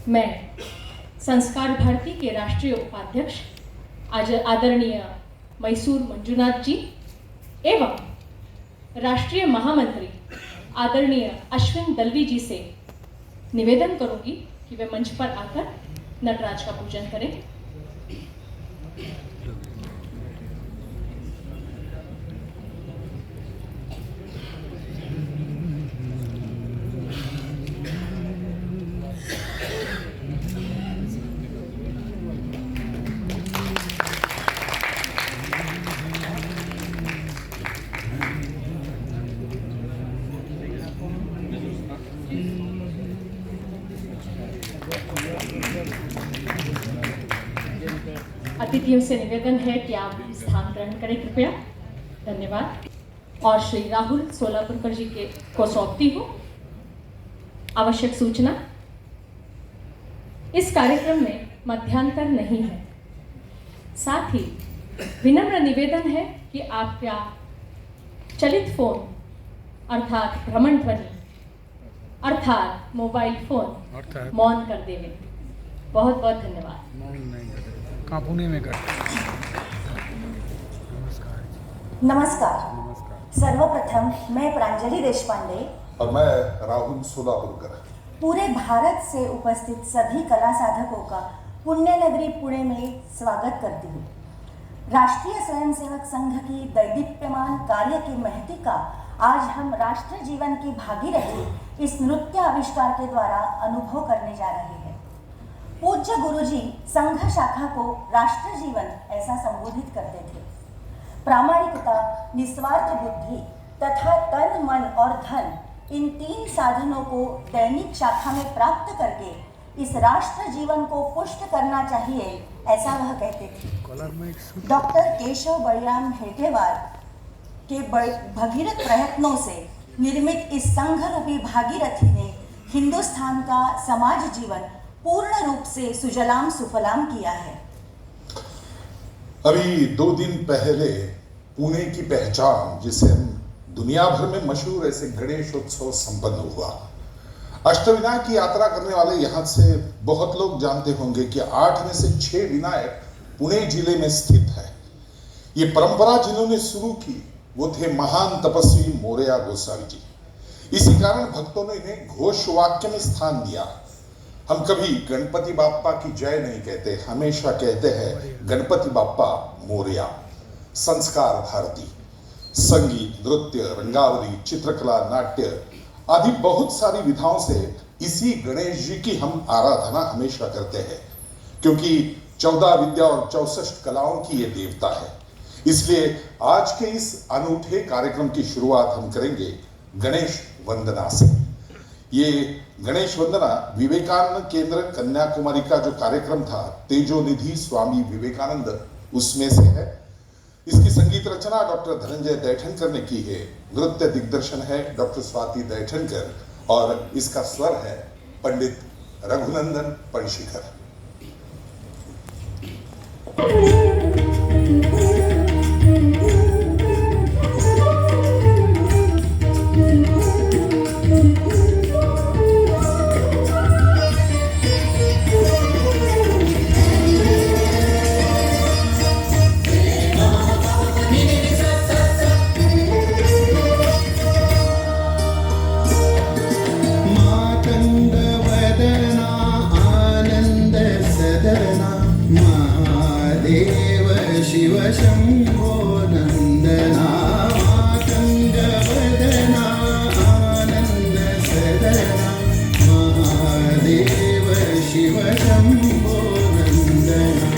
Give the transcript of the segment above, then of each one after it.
मैं संस्कार भारती के राष्ट्रीय उपाध्यक्ष आदरणीय मैसूर मंजुनाथ जी एवं राष्ट्रीय महामंत्री आदरणीय अश्विन दलवी जी से निवेदन करूंगी कि वे मंच पर आकर नटराज का पूजन करें। अतिथियों से निवेदन है कि आप स्थान ग्रहण करें कृपया। धन्यवाद। और श्री राहुल सोलापुरकर जी को सौंपती हूँ आवश्यक सूचना। इस कार्यक्रम में मध्यांतर नहीं है। साथ ही विनम्र निवेदन है कि आप क्या चलित फोन अर्थात भ्रमण ध्वनि अर्थात मोबाइल फोन मौन कर देवें। बहुत बहुत धन्यवाद। पुणे में कर। नमस्कार। सर्वप्रथम मैं प्रांजलि देशपांडे और मैं राहुल सोलापुरकर पूरे भारत से उपस्थित सभी कला साधकों का पुण्य नगरी पुणे में स्वागत करती हूँ। राष्ट्रीय स्वयंसेवक संघ की दैदीप्यमान कार्य की महती का आज हम राष्ट्र जीवन की भागीरथी इस नृत्य आविष्कार के द्वारा अनुभव करने जा रहे हैं। पूज्य गुरुजी संघ शाखा को राष्ट्र जीवन ऐसा संबोधित करते थे। प्रामाणिकता, निस्वार्थ बुद्धि तथा तन, मन और धन, इन तीन साधनों को दैनिक शाखा में प्राप्त करके इस राष्ट्र जीवन को पुष्ट करना चाहिए, ऐसा वह कहते थे। डॉक्टर केशव बलराम हेडगेवार के भगीरथ प्रयत्नों से निर्मित इस संघ रूपी भागीरथी ने हिंदुस्तान का समाज जीवन पूर्ण रूप से सुजलाम सुफलाम किया है। अभी 2 दिन पहले पुणे की पहचान, जिसे हम दुनिया भर में मशहूर ऐसे गणेशोत्सव संपन्न हुआ। अष्टविनायक की यात्रा करने वाले यहाँ से बहुत लोग जानते होंगे कि 8 में से 6 विनायक पुणे जिले में स्थित है। ये परंपरा जिन्होंने शुरू की वो थे महान तपस्वी मोरया गोसावी जी। इसी कारण भक्तों ने इन्हें घोष वाक्य में स्थान दिया। हम कभी गणपति बाप्पा की जय नहीं कहते, हमेशा कहते हैं गणपति बाप्पा मोरया। संस्कार भारती संगीत, नृत्य, रंगावली, चित्रकला, नाट्य आदि बहुत सारी विधाओं से इसी गणेश जी की हम आराधना हमेशा करते हैं, क्योंकि 14 विद्या और 64 कलाओं की ये देवता है। इसलिए आज के इस अनूठे कार्यक्रम की शुरुआत हम करेंगे गणेश वंदना से। ये गणेश वंदना विवेकानंद केंद्र कन्याकुमारी का जो कार्यक्रम था, तेजोनिधि स्वामी विवेकानंद, उसमें से है। इसकी संगीत रचना डॉक्टर धनंजय दैठनकर ने की है। नृत्य दिग्दर्शन है डॉक्टर स्वाति दैठनकर और इसका स्वर है पंडित रघुनंदन पणशीकर। शिव शंभो नंदना मातंगवदना आनंद सदना महादेव शिव शंभो नंदना।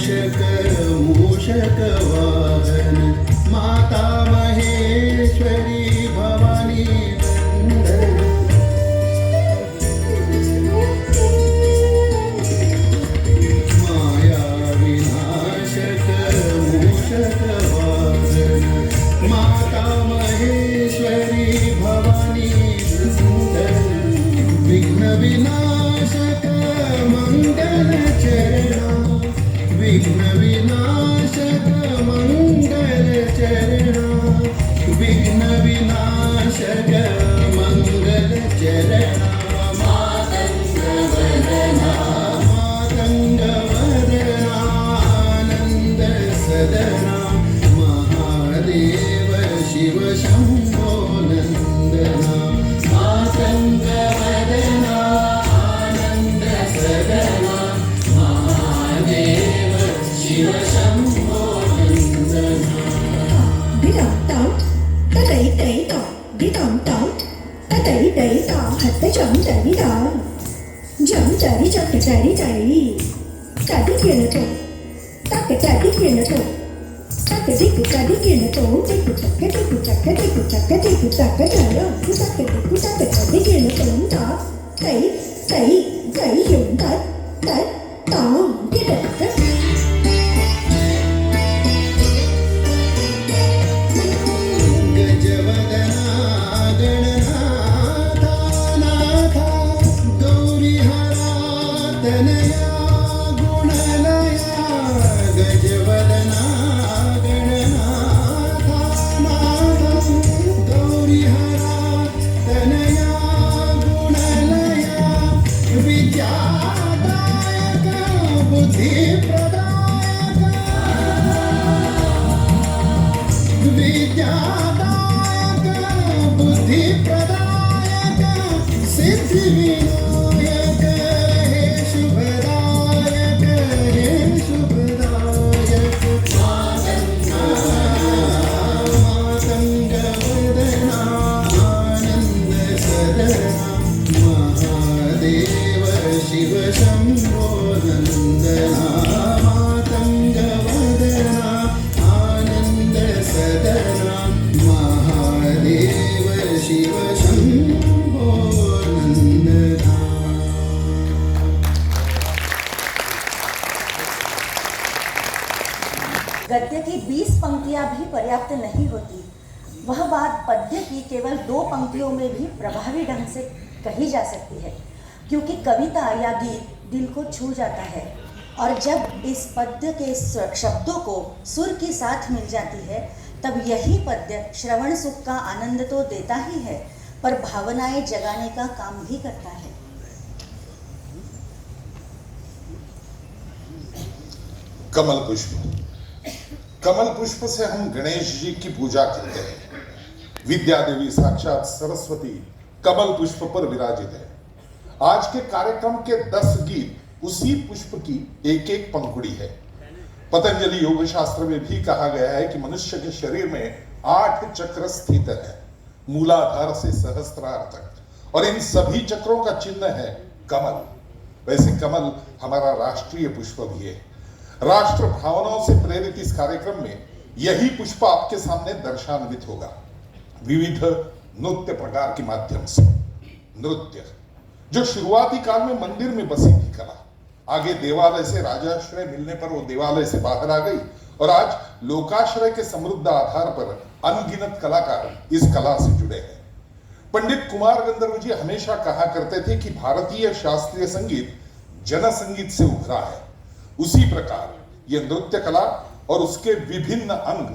मूषक मूषक वाहन माता महेश्वरी भवानी वंदना माया विनाशक मूषक वाहन माता महेश्वरी भवानी वंदना विघ्न विनाशक मंगल चरणा विघ्न विनाशक मंगल चरणा विघ्न विनाशक मंगल चरणा मातंग वदना आनंद सदना महादेव शिव शंभो नंदना मातंग वदना आनंद सदना महादेव शिव शंभो नंदना Đi đọc tàu, ta đẩy đẩy tàu, đi tàu tàu, ta đẩy tàu, hạt ta chọn đẩy tàu, chọn đẩy cho cái đẩy, ta đi kia là tàu, ta cái ta đi kia là tàu, ta cái đi kia là tàu, đi của chặt cái đi của chặt cái đi của chặt cái đi của chặt cái trời ơi, cứ ta cái đi kia là tàu đó, đẩy dùng đẩy tàu cái đẩy cái गजवदना Gananatha नाथा गौरीहरा तनया गुणलया गजवदना गणनाथा नाथा गौरीहरा तनया गुणलया विद्यादायक बुद्धिप्रदायक विद्यादायक बुद्धिप्रदायक सिद्धिविनायक हे शुभदायक हे शुभदायक मातंग वदना आनंद सदना महादेव शिव शंभो नंदना मातंग वदना आनंद सदना महादेव शिव शंभो नंदना गद्य की 20 पंक्तियां भी पर्याप्त नहीं होती, वह बात पद्य की केवल 2 पंक्तियों में भी प्रभावी ढंग से कही जा सकती है, क्योंकि कविता या गीत दिल को छू जाता है और जब इस पद्य के शब्दों को सुर के साथ मिल जाती है, तब यही पद्य श्रवण सुख का आनंद तो देता ही है, पर भावनाएं जगाने का काम भी करता है। कमल पुष्प। कमल पुष्प से हम गणेश जी की पूजा करते हैं। विद्या देवी साक्षात सरस्वती कमल पुष्प पर विराजित है। आज के कार्यक्रम के 10 गीत उसी पुष्प की एक एक पंखुड़ी है। पतंजलि योग शास्त्र में भी कहा गया है कि मनुष्य के शरीर में 8 चक्र स्थित है, मूलाधार से सहस्त्रार तक, और इन सभी चक्रों का चिन्ह है कमल। वैसे कमल हमारा राष्ट्रीय पुष्प भी है। राष्ट्र भावनाओं से प्रेरित इस कार्यक्रम में यही पुष्प आपके सामने दर्शान्वित होगा, विविध नृत्य प्रकार के माध्यम से। नृत्य जो शुरुआती काल में मंदिर में बसी थी कला, आगे देवालय से राजाश्रय मिलने पर वो देवालय से बाहर आ गई, और आज लोकाश्रय के समृद्ध आधार पर अनगिनत कलाकार इस कला से जुड़े हैं। पंडित कुमार गंधर्व जी हमेशा कहा करते थे कि भारतीय शास्त्रीय संगीत जन संगीत से उभरा है, उसी प्रकार ये नृत्य कला और उसके विभिन्न अंग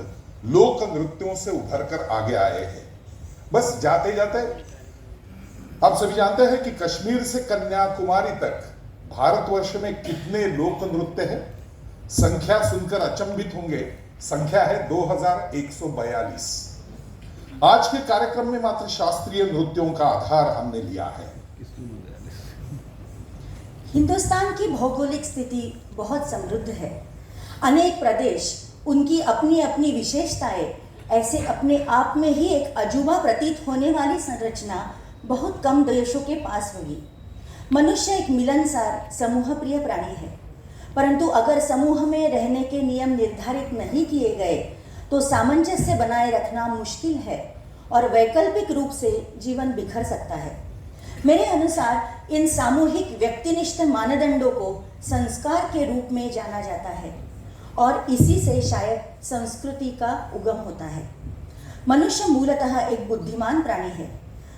लोक नृत्यों से उभर कर आगे आए हैं। बस जाते जाते आप सभी जानते हैं कि कश्मीर से कन्याकुमारी तक भारतवर्ष में कितने लोक नृत्य हैं? संख्या सुनकर अचंभित होंगे, संख्या है 2142। आज के कार्यक्रम में मात्र शास्त्रीय नृत्यों का आधार हमने लिया है। हिंदुस्तान की भौगोलिक स्थिति बहुत समृद्ध है। अनेक प्रदेश, उनकी अपनी अपनी विशेषताएं, ऐसे अपने आप में ही एक अजूबा प्रतीत होने वाली संरचना बहुत कम देशों के पास होगी। मनुष्य एक मिलनसार समूह प्रिय प्राणी है। परंतु अगर समूह में रहने के नियम निर्धारित नहीं किए गए तो सामंजस्य बनाए रखना मुश्किल है और वैकल्पिक रूप से जीवन बिखर सकता है। मेरे अनुसार इन सामूहिक व्यक्तिनिष्ठ मानदंडों को संस्कार के रूप में जाना जाता है और इसी से शायद संस्कृति का उगम होता है। मनुष्य मूलतः एक बुद्धिमान प्राणी है।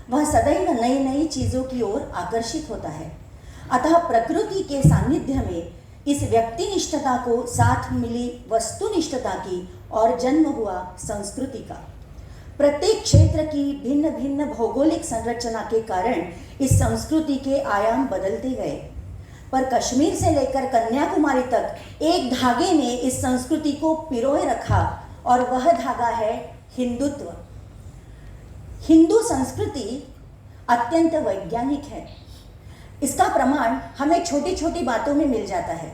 वह सदैव नई नई चीज़ों की ओर आकर्षित होता है। अतः प्रकृति के सानिध्य में इस व्यक्तिनिष्ठता को साथ मिली वस्तुनिष्ठता की और जन्म हुआ संस्कृति का। प्रत्येक क्षेत्र की भिन्न भिन्न भौगोलिक संरचना के कारण इस संस्कृति के आयाम बदलते गए, पर कश्मीर से लेकर कन्याकुमारी तक एक धागे ने इस संस्कृति को पिरोए रखा और वह धागा है हिंदुत्व। हिंदू संस्कृति अत्यंत वैज्ञानिक है। इसका प्रमाण हमें छोटी छोटी बातों में मिल जाता है।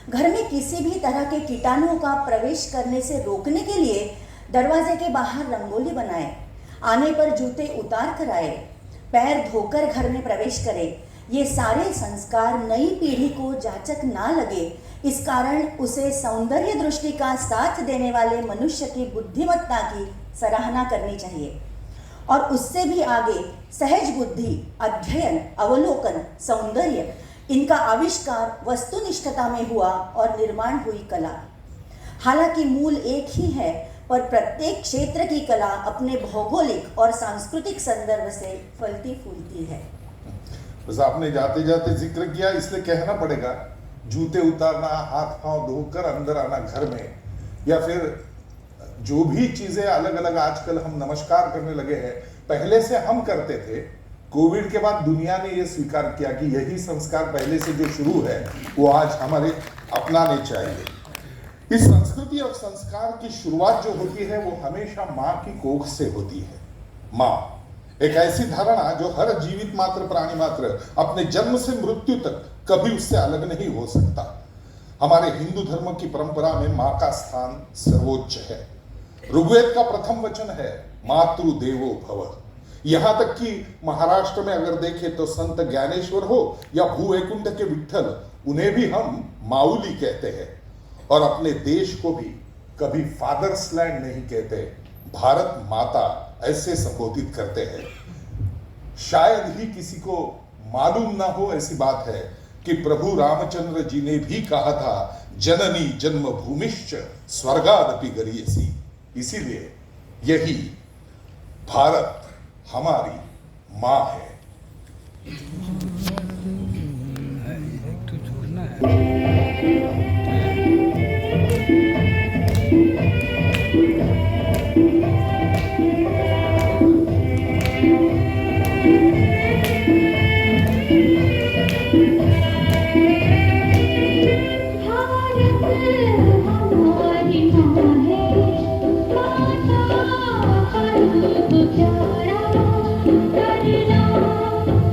घर में किसी भी तरह के कीटाणुओं का प्रवेश करने से रोकने के लिए दरवाजे के बाहर रंगोली बनाए, आने पर जूते उतार कर आए, पैर धोकर घर में प्रवेश करे। ये सारे संस्कार नई पीढ़ी को जाचक ना लगे, इस कारण उसे सौंदर्य दृष्टि का साथ देने वाले मनुष्य की बुद्धिमत्ता की सराहना करनी चाहिए और उससे भी आगे सहज बुद्धि, अध्ययन, अवलोकन, सौंदर्य, इनका आविष्कार वस्तुनिष्ठता में हुआ और निर्माण हुई कला। हालांकि मूल एक ही है, पर प्रत्येक क्षेत्र की कला अपने भौगोलिक और सांस्कृतिक संदर्भ से फलती फूलती है। बस आपने जाते जाते जिक्र किया, इसलिए कहना पड़ेगा, जूते उतारना, हाथ पांव धोकर अंदर आना घर में, या फिर जो भी चीजें अलग अलग आजकल हम नमस्कार करने लगे हैं, पहले से हम करते थे। कोविड के बाद दुनिया ने यह स्वीकार किया कि यही संस्कार पहले से जो शुरू है वो आज हमारे अपनाने चाहिए। इस संस्कृति और संस्कार की शुरुआत जो होती है वो हमेशा माँ की कोख से होती है। माँ एक ऐसी धारणा जो हर जीवित मात्र प्राणी मात्र अपने जन्म से मृत्यु तक कभी उससे अलग नहीं हो सकता। हमारे हिंदू धर्म की परंपरा में माँ का स्थान सर्वोच्च है। ऋग्वेद का प्रथम वचन है मातृ देवो भव। यहां तक कि महाराष्ट्र में अगर देखें तो संत ज्ञानेश्वर हो या भूवैकुंठ के विठ्ठल, उन्हें भी हम माउली कहते हैं। और अपने देश को भी कभी फादर्स लैंड नहीं कहते, भारत माता ऐसे संबोधित करते हैं। शायद ही किसी को मालूम ना हो ऐसी बात है कि प्रभु रामचंद्र जी ने भी कहा था जननी जन्म भूमिश्च स्वर्गादपि गरीयसी। इसीलिए यही भारत हमारी माँ है। करना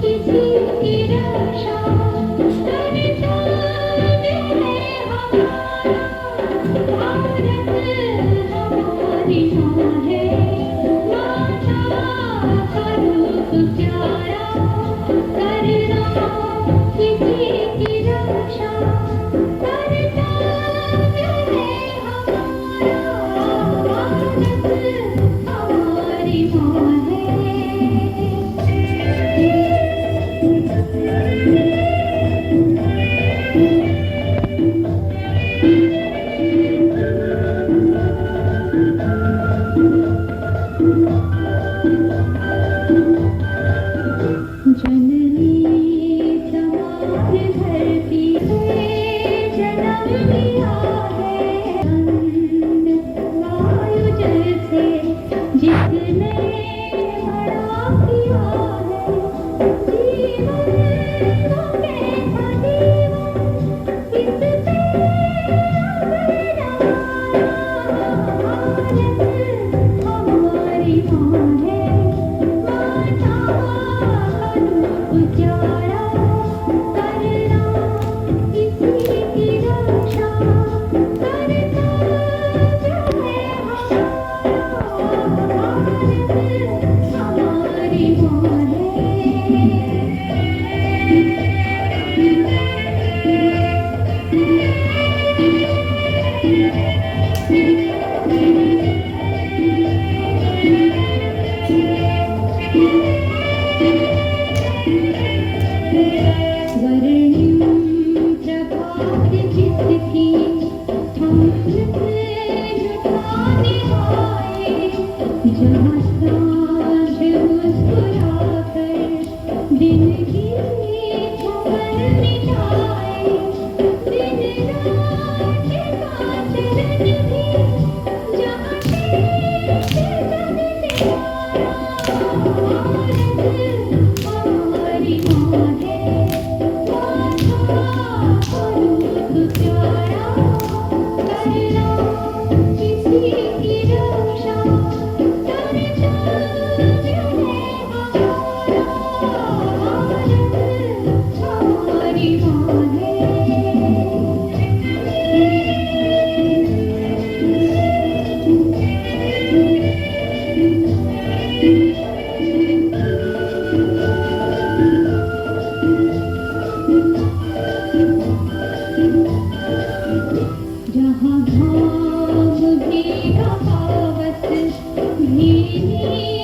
इसी की रक्षा करना। की हम लुटाने आए जहाँ सांझ मुस्कुराकर दिन की थकन मिटाए दिन रात का चरण भी जहाँ टेक जगत हमारी माँ है प्यारा करना किसी की रक्षा कर्तव्य है हमारी माँ है जहाँ घाम भी बगावत भीगी